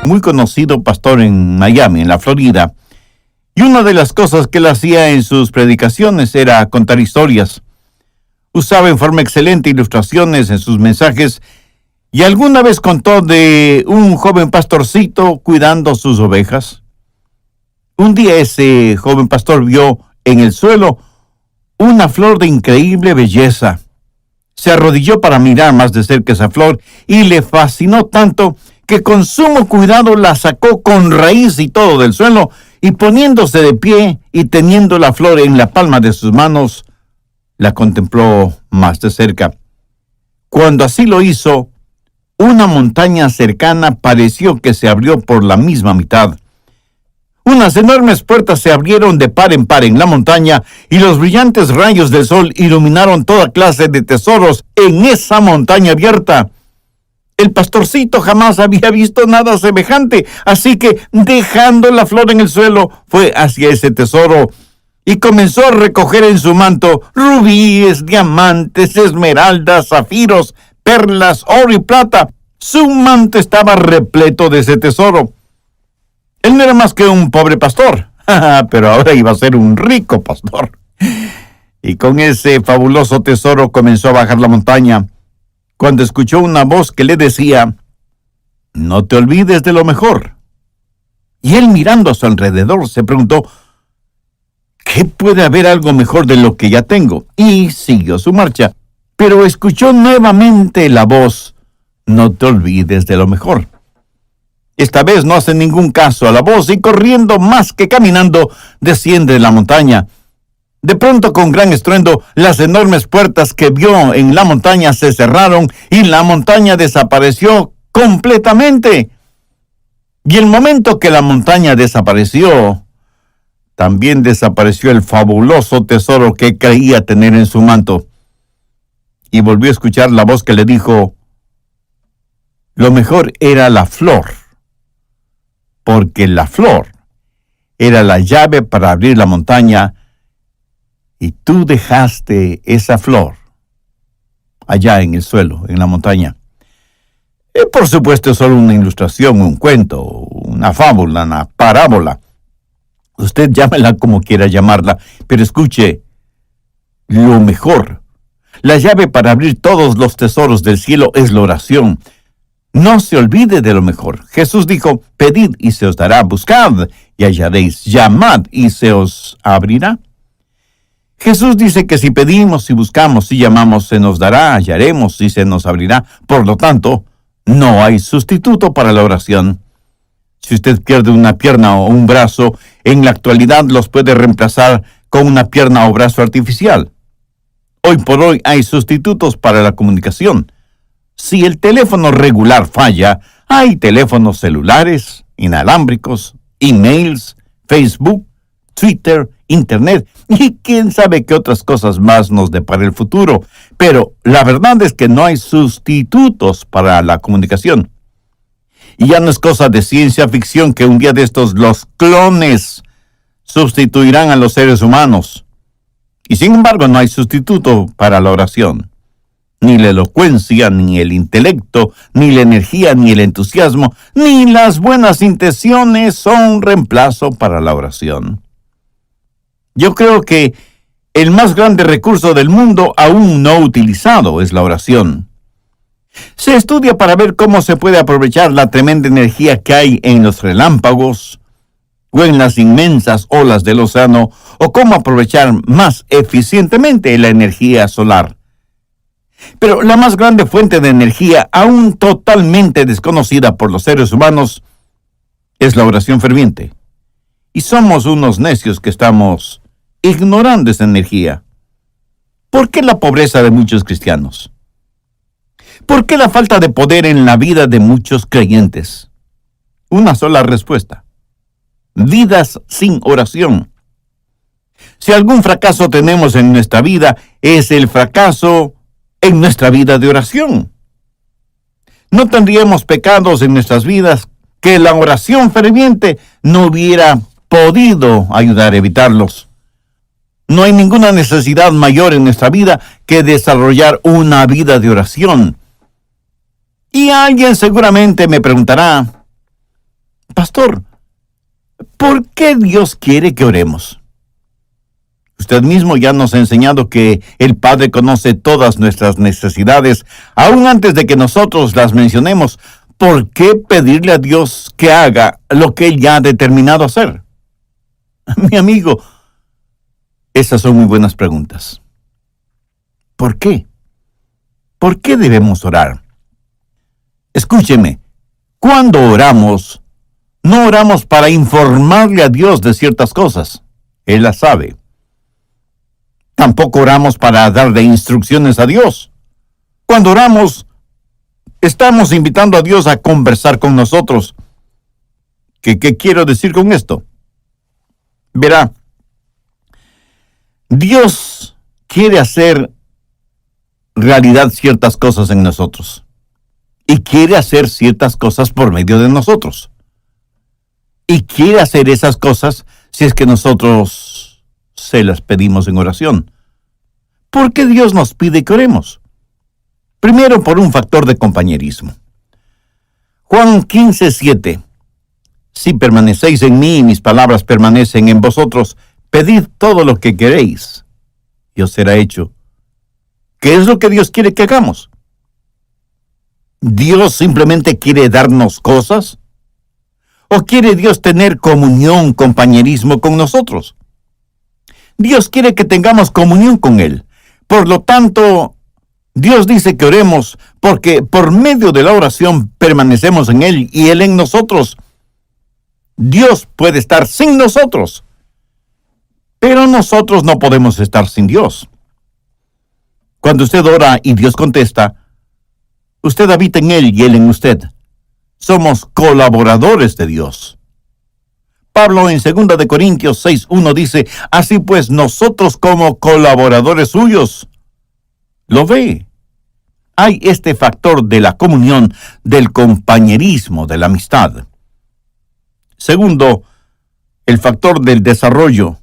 muy conocido pastor en Miami, en la Florida. Y una de las cosas que él hacía en sus predicaciones era contar historias. Usaba en forma excelente ilustraciones en sus mensajes y alguna vez contó de un joven pastorcito cuidando sus ovejas. Un día ese joven pastor vio en el suelo una flor de increíble belleza. Se arrodilló para mirar más de cerca esa flor y le fascinó tanto que con sumo cuidado la sacó con raíz y todo del suelo y poniéndose de pie y teniendo la flor en la palma de sus manos, la contempló más de cerca. Cuando así lo hizo, una montaña cercana pareció que se abrió por la misma mitad. Unas enormes puertas se abrieron de par en par en la montaña y los brillantes rayos del sol iluminaron toda clase de tesoros en esa montaña abierta. El pastorcito jamás había visto nada semejante, así que, dejando la flor en el suelo, fue hacia ese tesoro y comenzó a recoger en su manto rubíes, diamantes, esmeraldas, zafiros, perlas, oro y plata. Su manto estaba repleto de ese tesoro. Él no era más que un pobre pastor, pero ahora iba a ser un rico pastor. Y con ese fabuloso tesoro comenzó a bajar la montaña, cuando escuchó una voz que le decía: «No te olvides de lo mejor». Y él, mirando a su alrededor, se preguntó: «¿Qué puede haber algo mejor de lo que ya tengo?». Y siguió su marcha, pero escuchó nuevamente la voz: «No te olvides de lo mejor». Esta vez no hace ningún caso a la voz y corriendo más que caminando, desciende de la montaña. De pronto, con gran estruendo, las enormes puertas que vio en la montaña se cerraron y la montaña desapareció completamente. Y el momento que la montaña desapareció, también desapareció el fabuloso tesoro que creía tener en su manto. Y volvió a escuchar la voz que le dijo: «Lo mejor era la flor, porque la flor era la llave para abrir la montaña, y tú dejaste esa flor allá en el suelo, en la montaña». Por supuesto, es solo una ilustración, un cuento, una fábula, una parábola. Usted llámela como quiera llamarla, pero escuche, lo mejor, la llave para abrir todos los tesoros del cielo es la oración. No se olvide de lo mejor. Jesús dijo: «Pedid y se os dará, buscad y hallaréis, llamad y se os abrirá». Jesús dice que si pedimos, si buscamos, si llamamos, se nos dará, hallaremos y se nos abrirá. Por lo tanto, no hay sustituto para la oración. Si usted pierde una pierna o un brazo, en la actualidad los puede reemplazar con una pierna o brazo artificial. Hoy por hoy hay sustitutos para la comunicación. Si el teléfono regular falla, hay teléfonos celulares, inalámbricos, emails, Facebook, Twitter, Internet y quién sabe qué otras cosas más nos depara el futuro. Pero la verdad es que no hay sustitutos para la comunicación. Y ya no es cosa de ciencia ficción que un día de estos los clones sustituirán a los seres humanos. Y sin embargo no hay sustituto para la oración. Ni la elocuencia, ni el intelecto, ni la energía, ni el entusiasmo, ni las buenas intenciones son reemplazo para la oración. Yo creo que el más grande recurso del mundo aún no utilizado es la oración. Se estudia para ver cómo se puede aprovechar la tremenda energía que hay en los relámpagos o en las inmensas olas del océano, o cómo aprovechar más eficientemente la energía solar. Pero la más grande fuente de energía, aún totalmente desconocida por los seres humanos, es la oración ferviente. Y somos unos necios que estamos ignorando esa energía. ¿Por qué la pobreza de muchos cristianos? ¿Por qué la falta de poder en la vida de muchos creyentes? Una sola respuesta: vidas sin oración. Si algún fracaso tenemos en nuestra vida, es el fracaso en nuestra vida de oración. No tendríamos pecados en nuestras vidas que la oración ferviente no hubiera podido ayudar a evitarlos. No hay ninguna necesidad mayor en nuestra vida que desarrollar una vida de oración. Y alguien seguramente me preguntará: Pastor, ¿por qué Dios quiere que oremos? Usted mismo ya nos ha enseñado que el Padre conoce todas nuestras necesidades, aún antes de que nosotros las mencionemos. ¿Por qué pedirle a Dios que haga lo que Él ya ha determinado hacer? Mi amigo, esas son muy buenas preguntas. ¿Por qué? ¿Por qué debemos orar? Escúcheme, cuando oramos, no oramos para informarle a Dios de ciertas cosas. Él las sabe. Tampoco oramos para darle instrucciones a Dios. Cuando oramos, estamos invitando a Dios a conversar con nosotros. ¿Qué quiero decir con esto? Verá, Dios quiere hacer realidad ciertas cosas en nosotros. Y quiere hacer ciertas cosas por medio de nosotros. Y quiere hacer esas cosas si es que nosotros se las pedimos en oración. ¿Por qué Dios nos pide que oremos? Primero, por un factor de compañerismo. Juan 15:7. Si permanecéis en mí y mis palabras permanecen en vosotros, pedid todo lo que queréis y os será hecho. ¿Qué es lo que Dios quiere que hagamos? ¿Dios simplemente quiere darnos cosas? ¿O quiere Dios tener comunión, compañerismo con nosotros? Dios quiere que tengamos comunión con Él. Por lo tanto, Dios dice que oremos porque por medio de la oración permanecemos en Él y Él en nosotros. Dios puede estar sin nosotros, pero nosotros no podemos estar sin Dios. Cuando usted ora y Dios contesta, usted habita en Él y Él en usted. Somos colaboradores de Dios. Pablo en 2 de Corintios 6:1 dice, así pues nosotros como colaboradores suyos. ¿Lo ve? Hay este factor de la comunión, del compañerismo, de la amistad. Segundo, el factor del desarrollo.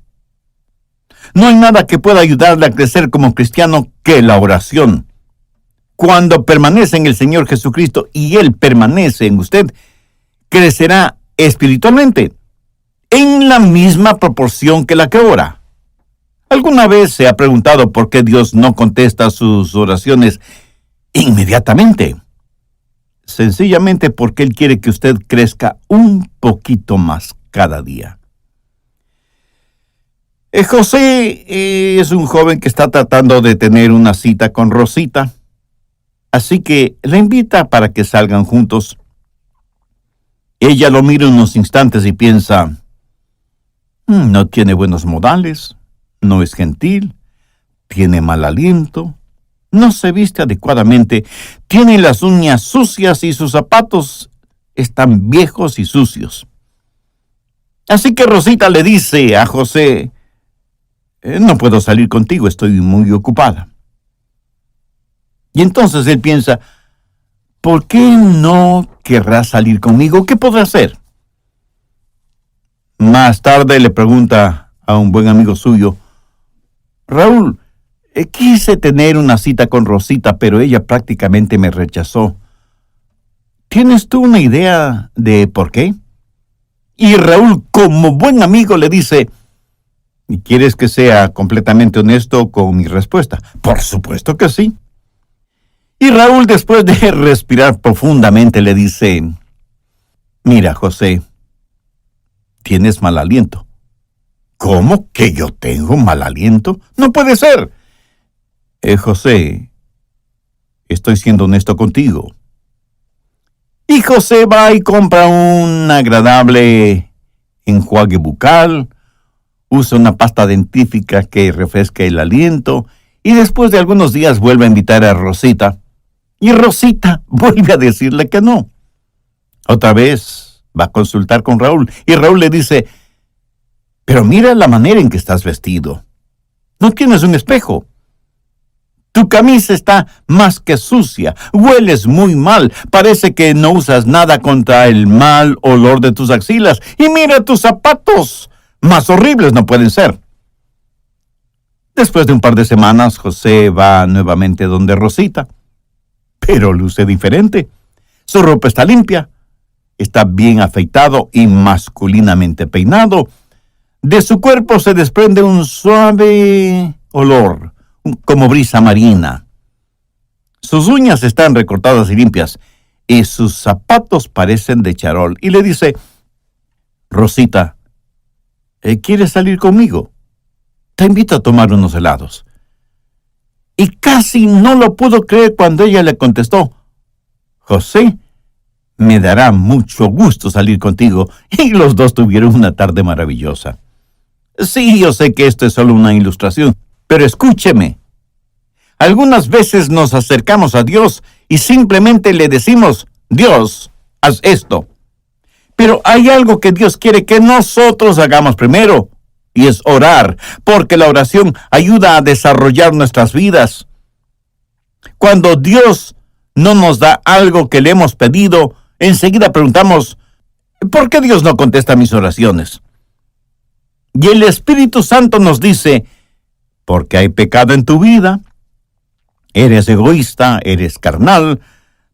No hay nada que pueda ayudarle a crecer como cristiano que la oración. Cuando permanece en el Señor Jesucristo y Él permanece en usted, crecerá espiritualmente en la misma proporción que la que ora. ¿Alguna vez se ha preguntado por qué Dios no contesta sus oraciones inmediatamente? Sencillamente porque Él quiere que usted crezca un poquito más cada día. José es un joven que está tratando de tener una cita con Rosita, así que la invita para que salgan juntos. Ella lo mira unos instantes y piensa, no tiene buenos modales, no es gentil, tiene mal aliento, no se viste adecuadamente, tiene las uñas sucias y sus zapatos están viejos y sucios. Así que Rosita le dice a José, no puedo salir contigo, estoy muy ocupada. Y entonces él piensa, ¿por qué no querrá salir conmigo? ¿Qué podrá hacer? Más tarde le pregunta a un buen amigo suyo, Raúl, quise tener una cita con Rosita, pero ella prácticamente me rechazó. ¿Tienes tú una idea de por qué? Y Raúl, como buen amigo, le dice, ¿quieres que sea completamente honesto con mi respuesta? Por supuesto que sí. Y Raúl, después de respirar profundamente, le dice, mira, José, tienes mal aliento. ¿Cómo que yo tengo mal aliento? No puede ser. José, estoy siendo honesto contigo. Y José va y compra un agradable enjuague bucal, usa una pasta dentífrica que refresca el aliento, y después de algunos días vuelve a invitar a Rosita, y Rosita vuelve a decirle que no. Otra vez va a consultar con Raúl, y Raúl le dice, pero mira la manera en que estás vestido. No tienes un espejo. Tu camisa está más que sucia, hueles muy mal, parece que no usas nada contra el mal olor de tus axilas, y mira tus zapatos, más horribles no pueden ser. Después de un par de semanas, José va nuevamente donde Rosita, pero luce diferente. Su ropa está limpia, está bien afeitado y masculinamente peinado. De su cuerpo se desprende un suave olor, como brisa marina. Sus uñas están recortadas y limpias, y sus zapatos parecen de charol. Y le dice: Rosita, ¿quieres salir conmigo? Te invito a tomar unos helados. Y casi no lo pudo creer cuando ella le contestó: José, me dará mucho gusto salir contigo. Y los dos tuvieron una tarde maravillosa. Sí, yo sé que esto es solo una ilustración, pero escúcheme. Algunas veces nos acercamos a Dios y simplemente le decimos: Dios, haz esto. Pero hay algo que Dios quiere que nosotros hagamos primero, y es orar, porque la oración ayuda a desarrollar nuestras vidas. Cuando Dios no nos da algo que le hemos pedido, enseguida preguntamos: ¿por qué Dios no contesta mis oraciones? Y el Espíritu Santo nos dice: porque hay pecado en tu vida, eres egoísta, eres carnal,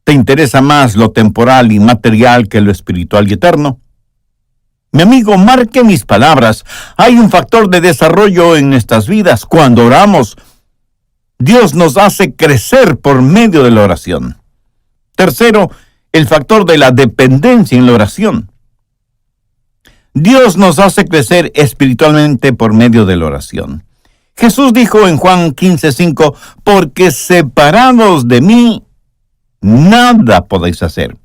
te interesa más lo temporal y material que lo espiritual y eterno. Mi amigo, marque mis palabras. Hay un factor de desarrollo en nuestras vidas. Cuando oramos, Dios nos hace crecer por medio de la oración. Tercero, el factor de la dependencia en la oración. Dios nos hace crecer espiritualmente por medio de la oración. Jesús dijo en Juan 15:5, porque separados de mí, nada podéis hacer.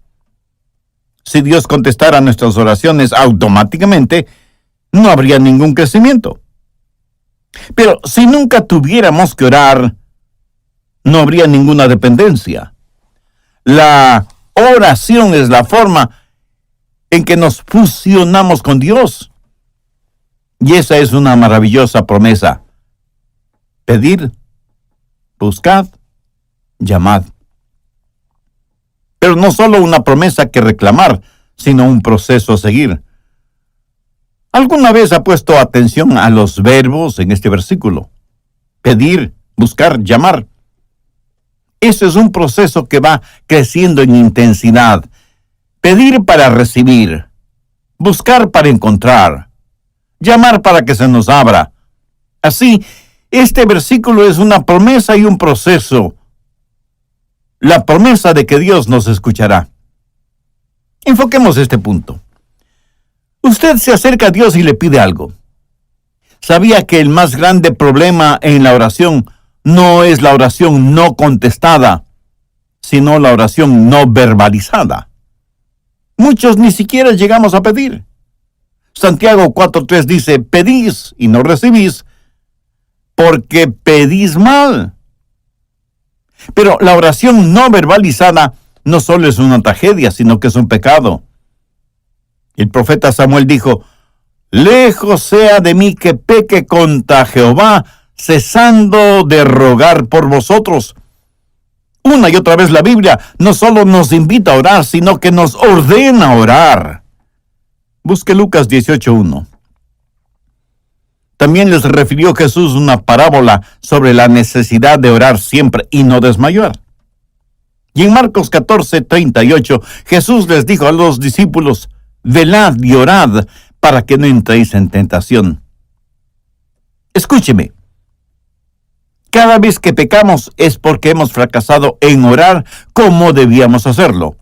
Si Dios contestara nuestras oraciones automáticamente, no habría ningún crecimiento. Pero si nunca tuviéramos que orar, no habría ninguna dependencia. La oración es la forma en que nos fusionamos con Dios. Y esa es una maravillosa promesa. Pedid, buscad, llamad. Pero no solo una promesa que reclamar, sino un proceso a seguir. ¿Alguna vez ha puesto atención a los verbos en este versículo? Pedir, buscar, llamar. Eso es un proceso que va creciendo en intensidad. Pedir para recibir, buscar para encontrar, llamar para que se nos abra. Así, este versículo es una promesa y un proceso. La promesa de que Dios nos escuchará. Enfoquemos este punto. Usted se acerca a Dios y le pide algo. ¿Sabía que el más grande problema en la oración no es la oración no contestada, sino la oración no verbalizada? Muchos ni siquiera llegamos a pedir. Santiago 4:3 dice: pedís y no recibís, porque pedís mal. Pero la oración no verbalizada no solo es una tragedia, sino que es un pecado. El profeta Samuel dijo: lejos sea de mí que peque contra Jehová, cesando de rogar por vosotros. Una y otra vez la Biblia no solo nos invita a orar, sino que nos ordena orar. Busque Lucas 18:1. También les refirió Jesús una parábola sobre la necesidad de orar siempre y no desmayar. Y en Marcos 14:38, Jesús les dijo a los discípulos: velad y orad para que no entréis en tentación. Escúcheme. Cada vez que pecamos es porque hemos fracasado en orar como debíamos hacerlo.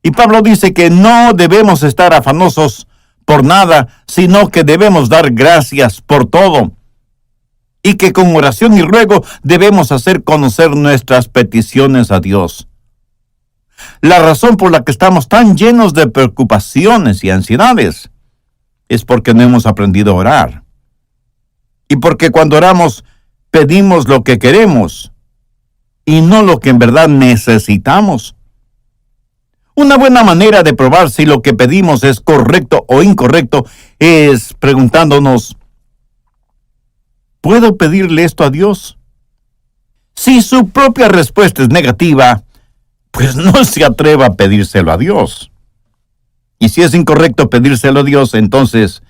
Y Pablo dice que no debemos estar afanosos por nada, sino que debemos dar gracias por todo. Y que con oración y ruego debemos hacer conocer nuestras peticiones a Dios. La razón por la que estamos tan llenos de preocupaciones y ansiedades es porque no hemos aprendido a orar. Y porque cuando oramos, pedimos lo que queremos y no lo que en verdad necesitamos. Una buena manera de probar si lo que pedimos es correcto o incorrecto es preguntándonos: ¿puedo pedirle esto a Dios? Si su propia respuesta es negativa, pues no se atreva a pedírselo a Dios. Y si es incorrecto pedírselo a Dios, entonces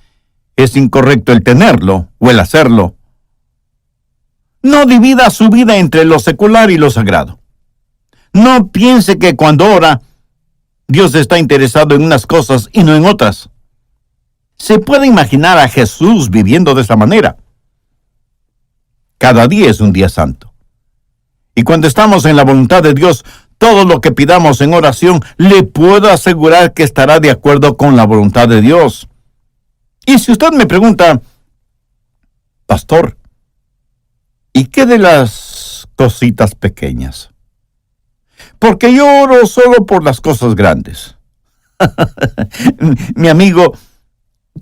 es incorrecto el tenerlo o el hacerlo. No divida su vida entre lo secular y lo sagrado. No piense que cuando ora Dios está interesado en unas cosas y no en otras. ¿Se puede imaginar a Jesús viviendo de esa manera? Cada día es un día santo. Y cuando estamos en la voluntad de Dios, todo lo que pidamos en oración, le puedo asegurar que estará de acuerdo con la voluntad de Dios. Y si usted me pregunta, pastor, ¿y qué de las cositas pequeñas? Porque yo oro solo por las cosas grandes. Mi amigo,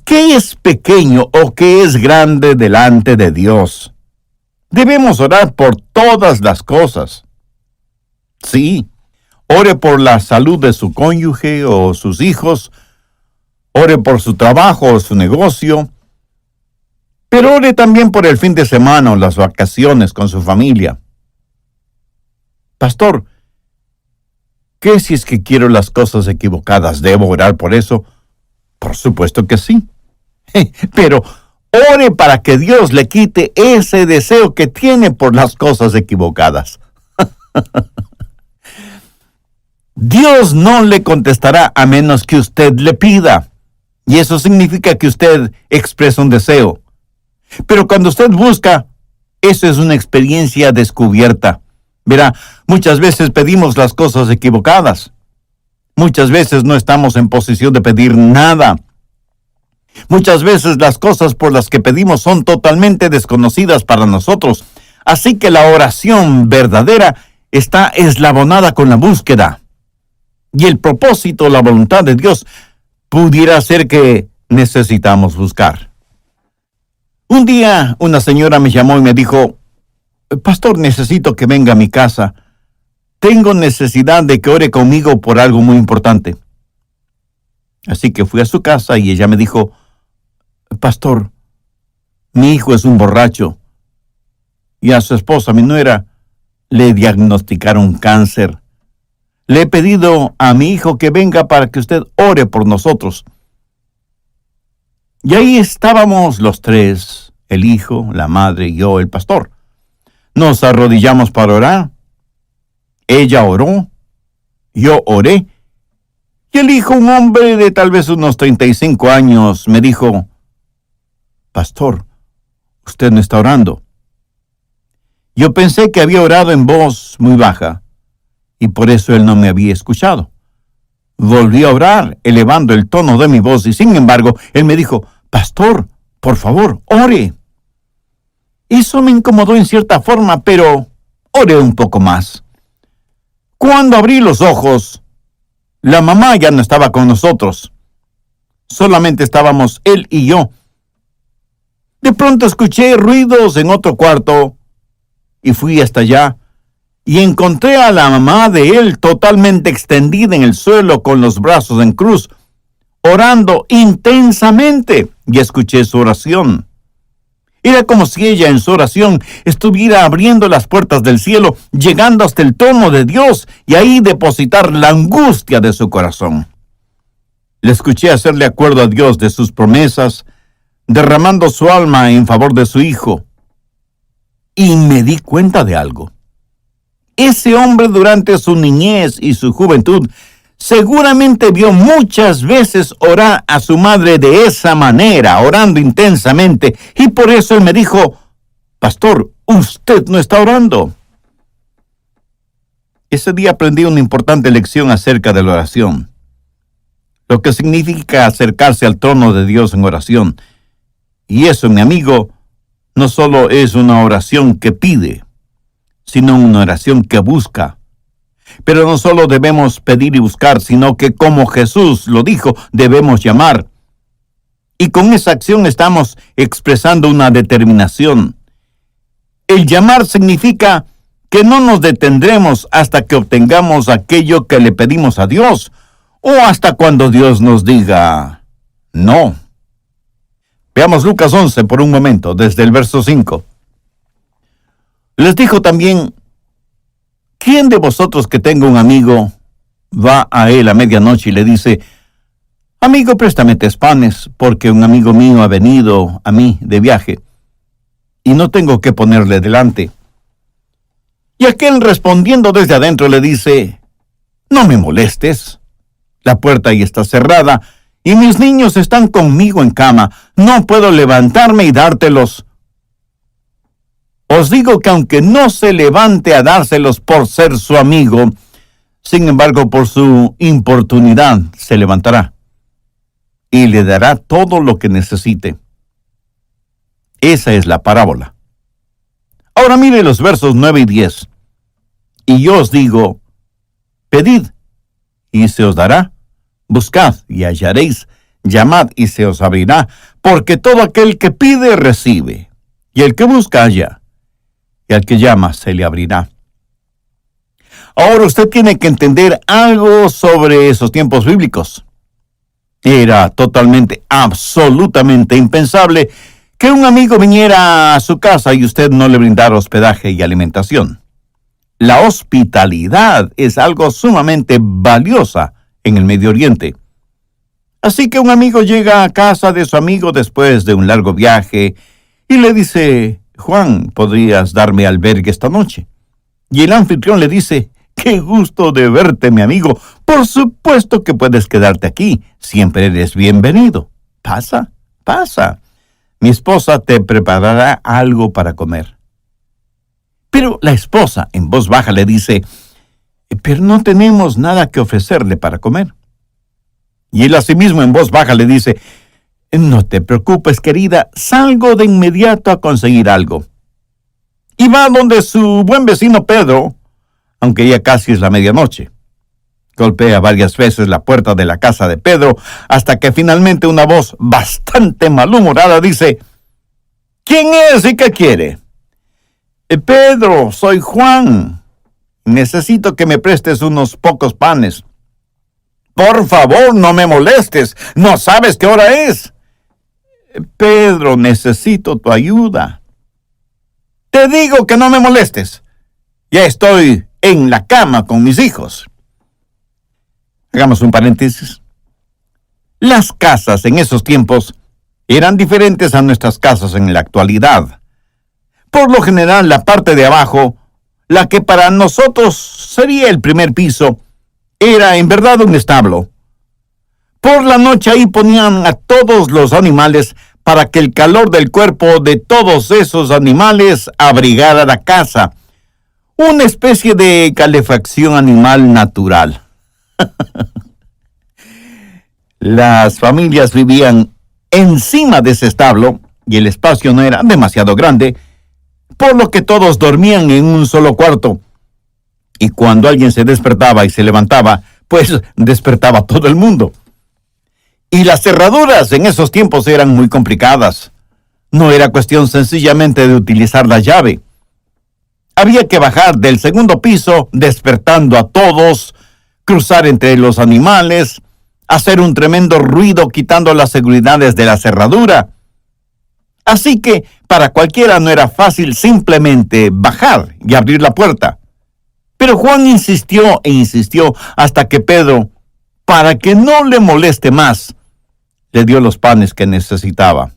¿qué es pequeño o qué es grande delante de Dios? Debemos orar por todas las cosas. Sí, ore por la salud de su cónyuge o sus hijos, ore por su trabajo o su negocio, pero ore también por el fin de semana o las vacaciones con su familia. Pastor, ¿qué si es que quiero las cosas equivocadas? ¿Debo orar por eso? Por supuesto que sí. Pero ore para que Dios le quite ese deseo que tiene por las cosas equivocadas. Dios no le contestará a menos que usted le pida. Y eso significa que usted expresa un deseo. Pero cuando usted busca, eso es una experiencia descubierta. Verá, muchas veces pedimos las cosas equivocadas. Muchas veces no estamos en posición de pedir nada. Muchas veces las cosas por las que pedimos son totalmente desconocidas para nosotros. Así que la oración verdadera está eslabonada con la búsqueda. Y el propósito, la voluntad de Dios, pudiera ser que necesitamos buscar. Un día una señora me llamó y me dijo, pastor, necesito que venga a mi casa. Tengo necesidad de que ore conmigo por algo muy importante. Así que fui a su casa y ella me dijo, pastor, mi hijo es un borracho y a su esposa, mi nuera, le diagnosticaron cáncer. Le he pedido a mi hijo que venga para que usted ore por nosotros. Y ahí estábamos los tres, el hijo, la madre y yo, el pastor. Nos arrodillamos para orar. Ella oró, yo oré, y el hijo, un hombre de tal vez unos 35 años, me dijo, pastor, usted no está orando. Yo pensé que había orado en voz muy baja, y por eso él no me había escuchado. Volví a orar, elevando el tono de mi voz, y sin embargo, él me dijo, pastor, por favor, ore. Eso me incomodó en cierta forma, pero oré un poco más. Cuando abrí los ojos, la mamá ya no estaba con nosotros. Solamente estábamos él y yo. De pronto escuché ruidos en otro cuarto y fui hasta allá y encontré a la mamá de él totalmente extendida en el suelo con los brazos en cruz, orando intensamente, y escuché su oración. Era como si ella en su oración estuviera abriendo las puertas del cielo, llegando hasta el trono de Dios y ahí depositar la angustia de su corazón. Le escuché hacerle acuerdo a Dios de sus promesas, derramando su alma en favor de su hijo. Y me di cuenta de algo. Ese hombre durante su niñez y su juventud seguramente vio muchas veces orar a su madre de esa manera, orando intensamente, y por eso él me dijo, pastor, usted no está orando. Ese día aprendí una importante lección acerca de la oración, lo que significa acercarse al trono de Dios en oración. Y eso, mi amigo, no solo es una oración que pide, sino una oración que busca. Pero no solo debemos pedir y buscar, sino que, como Jesús lo dijo, debemos llamar. Y con esa acción estamos expresando una determinación. El llamar significa que no nos detendremos hasta que obtengamos aquello que le pedimos a Dios, o hasta cuando Dios nos diga no. Veamos Lucas 11 por un momento, desde el verso 5. Les dijo también, ¿quién de vosotros que tenga un amigo va a él a medianoche y le dice, amigo, préstame 3 panes, porque un amigo mío ha venido a mí de viaje, y no tengo que ponerle delante? Y aquel respondiendo desde adentro le dice, no me molestes, La puerta ya está cerrada y mis niños están conmigo en cama. No puedo levantarme y dártelos. Os digo que aunque no se levante a dárselos por ser su amigo, sin embargo, por su importunidad se levantará y le dará todo lo que necesite. Esa es la parábola. Ahora mire los versos 9 y 10. Y yo os digo, pedid y se os dará, buscad y hallaréis, llamad y se os abrirá, porque todo aquel que pide recibe, y el que busca halla, y al que llama se le abrirá. Ahora usted tiene que entender algo sobre esos tiempos bíblicos. Era totalmente, absolutamente impensable que un amigo viniera a su casa y usted no le brindara hospedaje y alimentación. La hospitalidad es algo sumamente valiosa en el Medio Oriente. Así que un amigo llega a casa de su amigo después de un largo viaje y le dice, Juan, ¿podrías darme albergue esta noche? Y el anfitrión le dice, qué gusto de verte, mi amigo. Por supuesto que puedes quedarte aquí. Siempre eres bienvenido. Pasa, pasa. Mi esposa te preparará algo para comer. Pero la esposa, en voz baja, le dice, pero no tenemos nada que ofrecerle para comer. Y él asimismo en voz baja le dice, no te preocupes, querida, salgo de inmediato a conseguir algo. Y va donde su buen vecino Pedro, aunque ya casi es la medianoche. Golpea varias veces la puerta de la casa de Pedro, hasta que finalmente una voz bastante malhumorada dice, ¿quién es y qué quiere? Pedro, soy Juan. Necesito que me prestes unos pocos panes. Por favor, no me molestes. ¿No sabes qué hora es? Pedro, necesito tu ayuda. Te digo que no me molestes. Ya estoy en la cama con mis hijos. Hagamos un paréntesis. Las casas en esos tiempos eran diferentes a nuestras casas en la actualidad. Por lo general, la parte de abajo, la que para nosotros sería el primer piso, era en verdad un establo. Por la noche ahí ponían a todos los animales para que el calor del cuerpo de todos esos animales abrigara la casa. Una especie de calefacción animal natural. Las familias vivían encima de ese establo y el espacio no era demasiado grande, por lo que todos dormían en un solo cuarto. Y cuando alguien se despertaba y se levantaba, pues despertaba todo el mundo. Y las cerraduras en esos tiempos eran muy complicadas. No era cuestión sencillamente de utilizar la llave. Había que bajar del segundo piso, despertando a todos, cruzar entre los animales, hacer un tremendo ruido quitando las seguridades de la cerradura. Así que para cualquiera no era fácil simplemente bajar y abrir la puerta. Pero Juan insistió e insistió hasta que Pedro, para que no le moleste más, le dio los panes que necesitaba.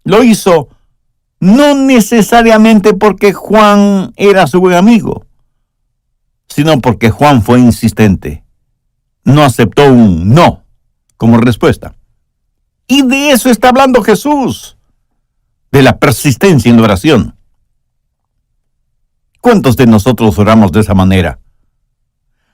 Lo hizo no necesariamente porque Juan era su buen amigo, sino porque Juan fue insistente. No aceptó un no como respuesta. Y de eso está hablando Jesús, de la persistencia en la oración. ¿Cuántos de nosotros oramos de esa manera?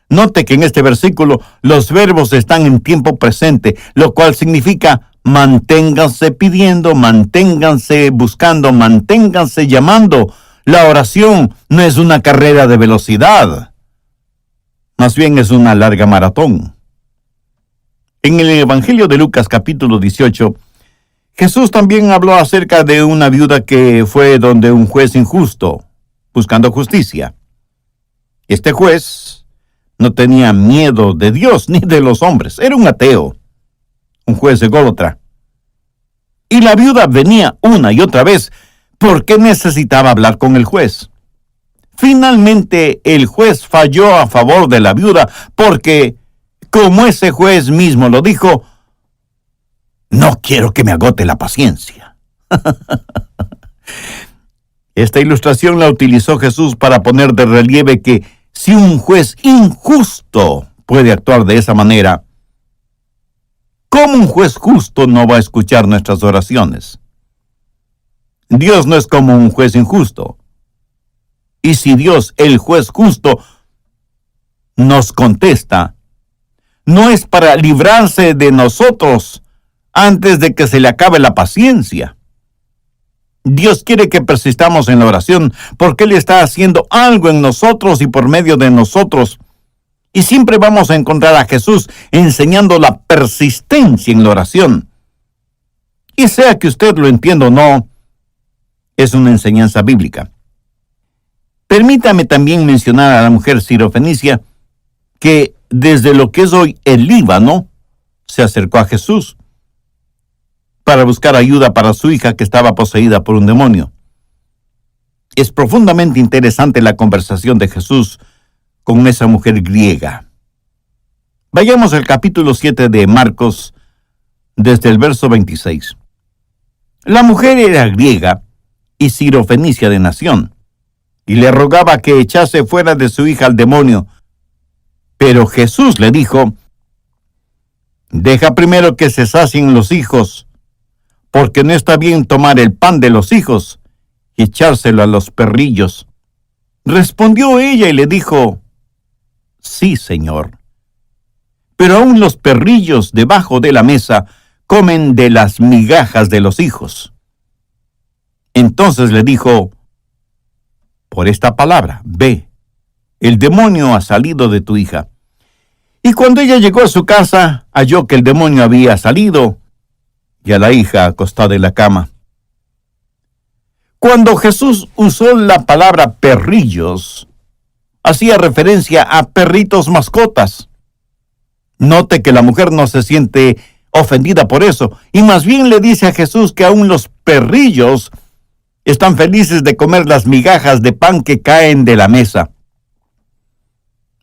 Note que en este versículo los verbos están en tiempo presente, lo cual significa manténganse pidiendo, manténganse buscando, manténganse llamando. La oración no es una carrera de velocidad, más bien es una larga maratón. En el Evangelio de Lucas capítulo 18, Jesús también habló acerca de una viuda que fue donde un juez injusto, buscando justicia. Este juez no tenía miedo de Dios ni de los hombres, era un ateo, un juez ególatra. Y la viuda venía una y otra vez porque necesitaba hablar con el juez. Finalmente el juez falló a favor de la viuda porque, como ese juez mismo lo dijo, no quiero que me agote la paciencia. Esta ilustración la utilizó Jesús para poner de relieve que si un juez injusto puede actuar de esa manera, ¿cómo un juez justo no va a escuchar nuestras oraciones? Dios no es como un juez injusto. Y si Dios, el juez justo, nos contesta, no es para librarse de nosotros antes de que se le acabe la paciencia. Dios quiere que persistamos en la oración porque Él está haciendo algo en nosotros y por medio de nosotros. Y siempre vamos a encontrar a Jesús enseñando la persistencia en la oración. Y sea que usted lo entienda o no, es una enseñanza bíblica. Permítame también mencionar a la mujer sirofenicia que desde lo que es hoy el Líbano se acercó a Jesús para buscar ayuda para su hija que estaba poseída por un demonio. Es profundamente interesante la conversación de Jesús con esa mujer griega. Vayamos al capítulo 7 de Marcos, desde el verso 26. La mujer era griega y sirofenicia de nación, y le rogaba que echase fuera de su hija al demonio. Pero Jesús le dijo, deja primero que se sacien los hijos, porque no está bien tomar el pan de los hijos y echárselo a los perrillos. Respondió ella y le dijo, sí, Señor. Pero aún los perrillos debajo de la mesa comen de las migajas de los hijos. Entonces le dijo, por esta palabra, ve, el demonio ha salido de tu hija. Y cuando ella llegó a su casa, halló que el demonio había salido y a la hija acostada en la cama. Cuando Jesús usó la palabra perrillos, hacía referencia a perritos mascotas. Note que la mujer no se siente ofendida por eso, y más bien le dice a Jesús que aún los perrillos están felices de comer las migajas de pan que caen de la mesa.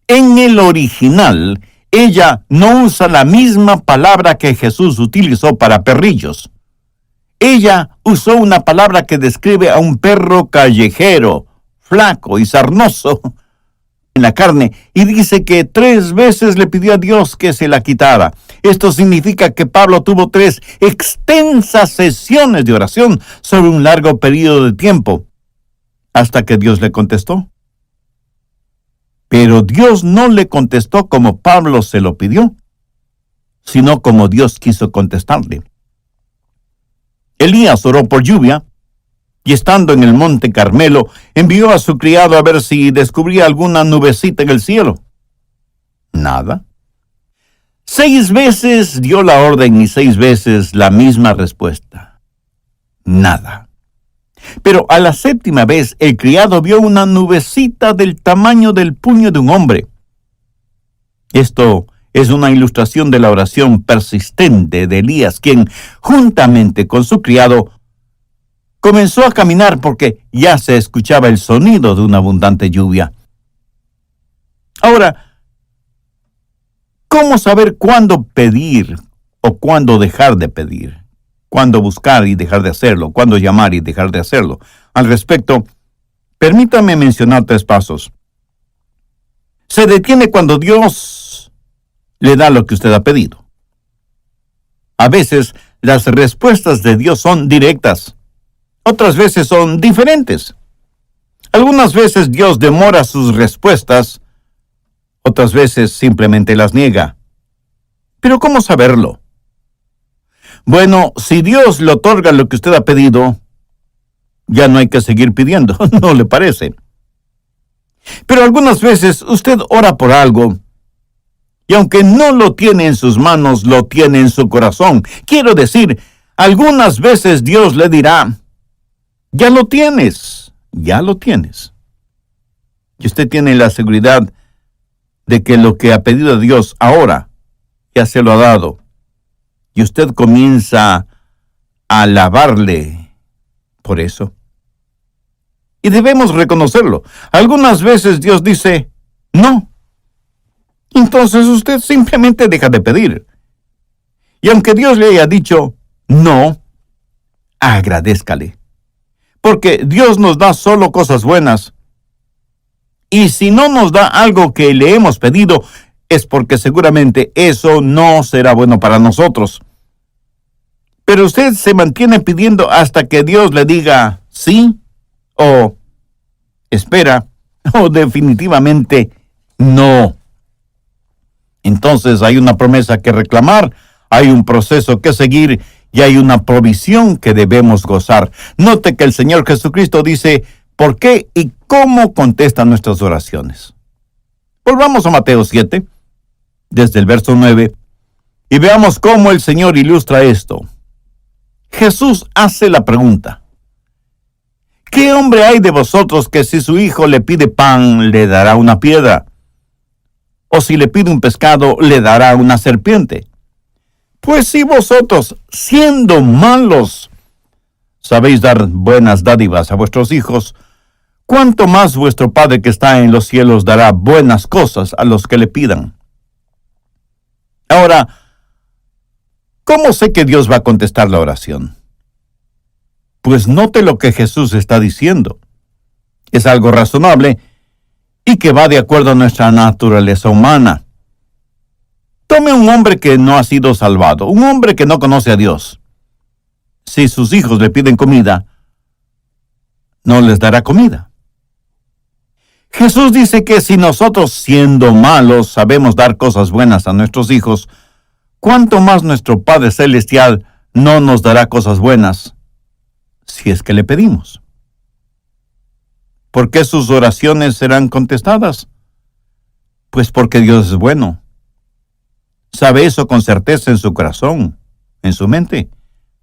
En el original, ella no usa la misma palabra que Jesús utilizó para perrillos. Ella usó una palabra que describe a un perro callejero, flaco y sarnoso en la carne, y dice que 3 veces le pidió a Dios que se la quitara. Esto significa que Pablo tuvo 3 extensas sesiones de oración sobre un largo periodo de tiempo, hasta que Dios le contestó. Pero Dios no le contestó como Pablo se lo pidió, sino como Dios quiso contestarle. Elías oró por lluvia, y estando en el monte Carmelo, envió a su criado a ver si descubría alguna nubecita en el cielo. Nada. 6 veces dio la orden y 6 veces la misma respuesta. Nada. Pero a la 7ª vez el criado vio una nubecita del tamaño del puño de un hombre. Esto es una ilustración de la oración persistente de Elías, quien, juntamente con su criado, comenzó a caminar porque ya se escuchaba el sonido de una abundante lluvia. Ahora, ¿cómo saber cuándo pedir o cuándo dejar de pedir? ¿Cuándo buscar y dejar de hacerlo? ¿Cuándo llamar y dejar de hacerlo? Al respecto, permítame mencionar 3 pasos. Se detiene cuando Dios le da lo que usted ha pedido. A veces, las respuestas de Dios son directas. Otras veces son diferentes. Algunas veces Dios demora sus respuestas, otras veces simplemente las niega. ¿Pero cómo saberlo? Bueno, si Dios le otorga lo que usted ha pedido, ya no hay que seguir pidiendo, ¿no le parece? Pero algunas veces usted ora por algo, y aunque no lo tiene en sus manos, lo tiene en su corazón. Quiero decir, algunas veces Dios le dirá, ya lo tienes, ya lo tienes. Y usted tiene la seguridad de que lo que ha pedido a Dios ahora ya se lo ha dado. Y usted comienza a alabarle por eso. Y debemos reconocerlo. Algunas veces Dios dice, no. Entonces usted simplemente deja de pedir. Y aunque Dios le haya dicho, no, agradézcale. Porque Dios nos da solo cosas buenas. Y si no nos da algo que le hemos pedido, es porque seguramente eso no será bueno para nosotros. Pero usted se mantiene pidiendo hasta que Dios le diga sí, o espera, o definitivamente no. Entonces hay una promesa que reclamar, hay un proceso que seguir y hay una provisión que debemos gozar. Note que el Señor Jesucristo dice por qué y cómo contesta nuestras oraciones. Volvamos a Mateo 7, desde el verso 9, y veamos cómo el Señor ilustra esto. Jesús hace la pregunta: ¿qué hombre hay de vosotros que si su hijo le pide pan, le dará una piedra? ¿O si le pide un pescado, le dará una serpiente? Pues si vosotros, siendo malos, sabéis dar buenas dádivas a vuestros hijos, ¿cuánto más vuestro Padre que está en los cielos dará buenas cosas a los que le pidan? Ahora, ¿cómo sé que Dios va a contestar la oración? Pues note lo que Jesús está diciendo. Es algo razonable y que va de acuerdo a nuestra naturaleza humana. Tome un hombre que no ha sido salvado, un hombre que no conoce a Dios. Si sus hijos le piden comida, no les dará comida. Jesús dice que si nosotros, siendo malos, sabemos dar cosas buenas a nuestros hijos, ¿cuánto más nuestro Padre Celestial no nos dará cosas buenas si es que le pedimos? ¿Por qué sus oraciones serán contestadas? Pues porque Dios es bueno. ¿Sabe eso con certeza en su corazón, en su mente?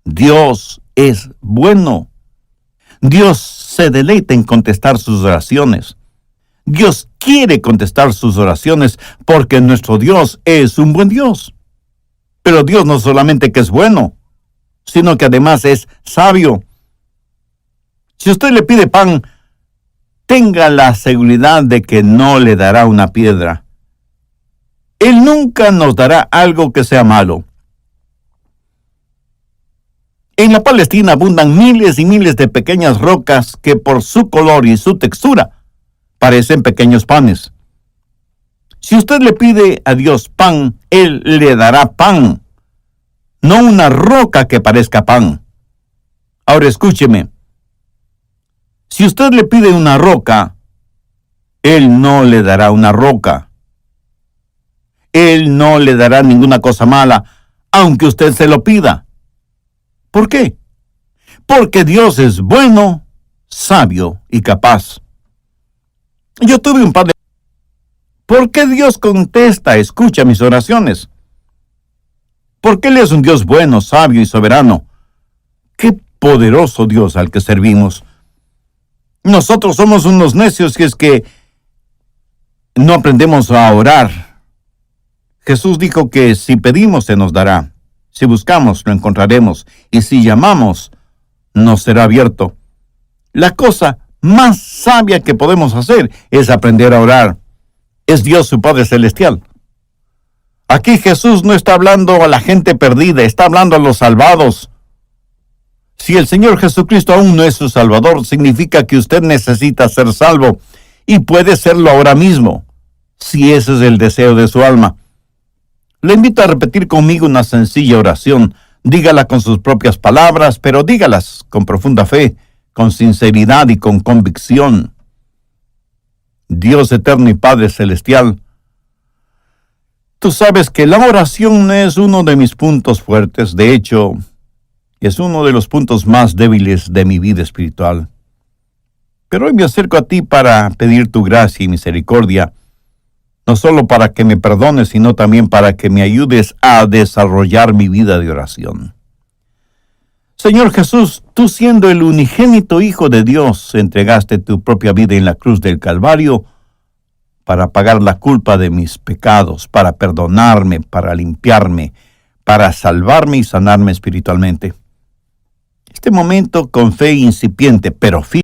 Dios es bueno. Dios se deleita en contestar sus oraciones. Dios quiere contestar sus oraciones porque nuestro Dios es un buen Dios. Pero Dios no solamente que es bueno, sino que además es sabio. Si usted le pide pan, tenga la seguridad de que no le dará una piedra. Él nunca nos dará algo que sea malo. En la Palestina abundan miles y miles de pequeñas rocas que por su color y su textura parecen pequeños panes. Si usted le pide a Dios pan, Él le dará pan, no una roca que parezca pan. Ahora escúcheme. Si usted le pide una roca, Él no le dará una roca. Él no le dará ninguna cosa mala, aunque usted se lo pida. ¿Por qué? Porque Dios es bueno, sabio y capaz. Yo tuve un padre. ¿Por qué Dios escucha mis oraciones? Porque Él es un Dios bueno, sabio y soberano. ¡Qué poderoso Dios al que servimos! Nosotros somos unos necios si es que no aprendemos a orar. Jesús dijo que si pedimos se nos dará, si buscamos lo encontraremos, y si llamamos nos será abierto. La cosa más sabia que podemos hacer es aprender a orar. Es Dios su Padre Celestial. Aquí Jesús no está hablando a la gente perdida, está hablando a los salvados. Si el Señor Jesucristo aún no es su Salvador, significa que usted necesita ser salvo, y puede serlo ahora mismo, si ese es el deseo de su alma. Le invito a repetir conmigo una sencilla oración. Dígala con sus propias palabras, pero dígalas con profunda fe, con sinceridad y con convicción. Dios eterno y Padre Celestial, tú sabes que la oración no es uno de mis puntos fuertes. De hecho, es uno de los puntos más débiles de mi vida espiritual. Pero hoy me acerco a ti para pedir tu gracia y misericordia, no solo para que me perdones, sino también para que me ayudes a desarrollar mi vida de oración. Señor Jesús, tú siendo el unigénito Hijo de Dios, entregaste tu propia vida en la cruz del Calvario para pagar la culpa de mis pecados, para perdonarme, para limpiarme, para salvarme y sanarme espiritualmente. Este momento con fe incipiente, pero firme.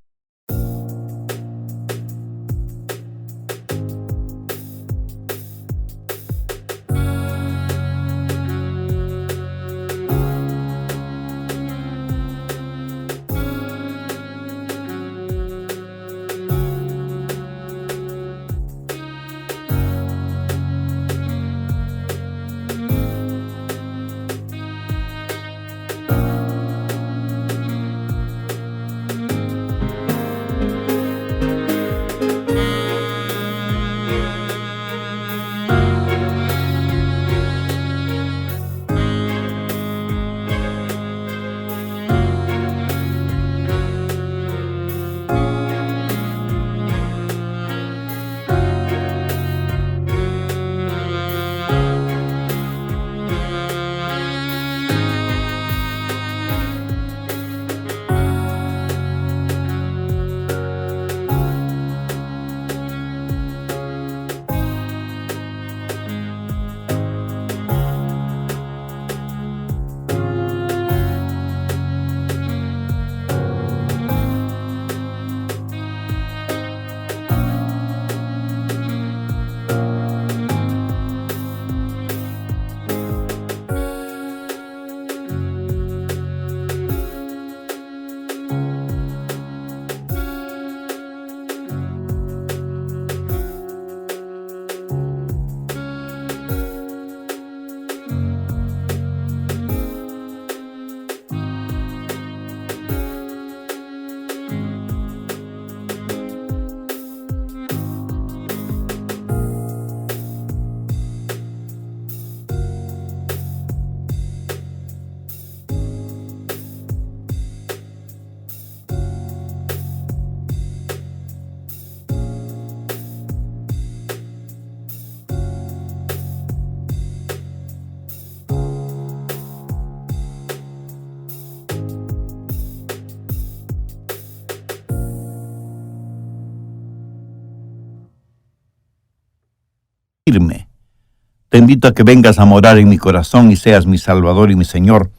Te invito a que vengas a morar en mi corazón y seas mi Salvador y mi Señor.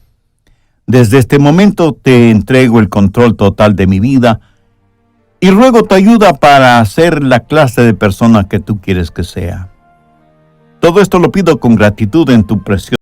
Desde este momento te entrego el control total de mi vida y ruego tu ayuda para ser la clase de persona que tú quieres que sea. Todo esto lo pido con gratitud en tu precioso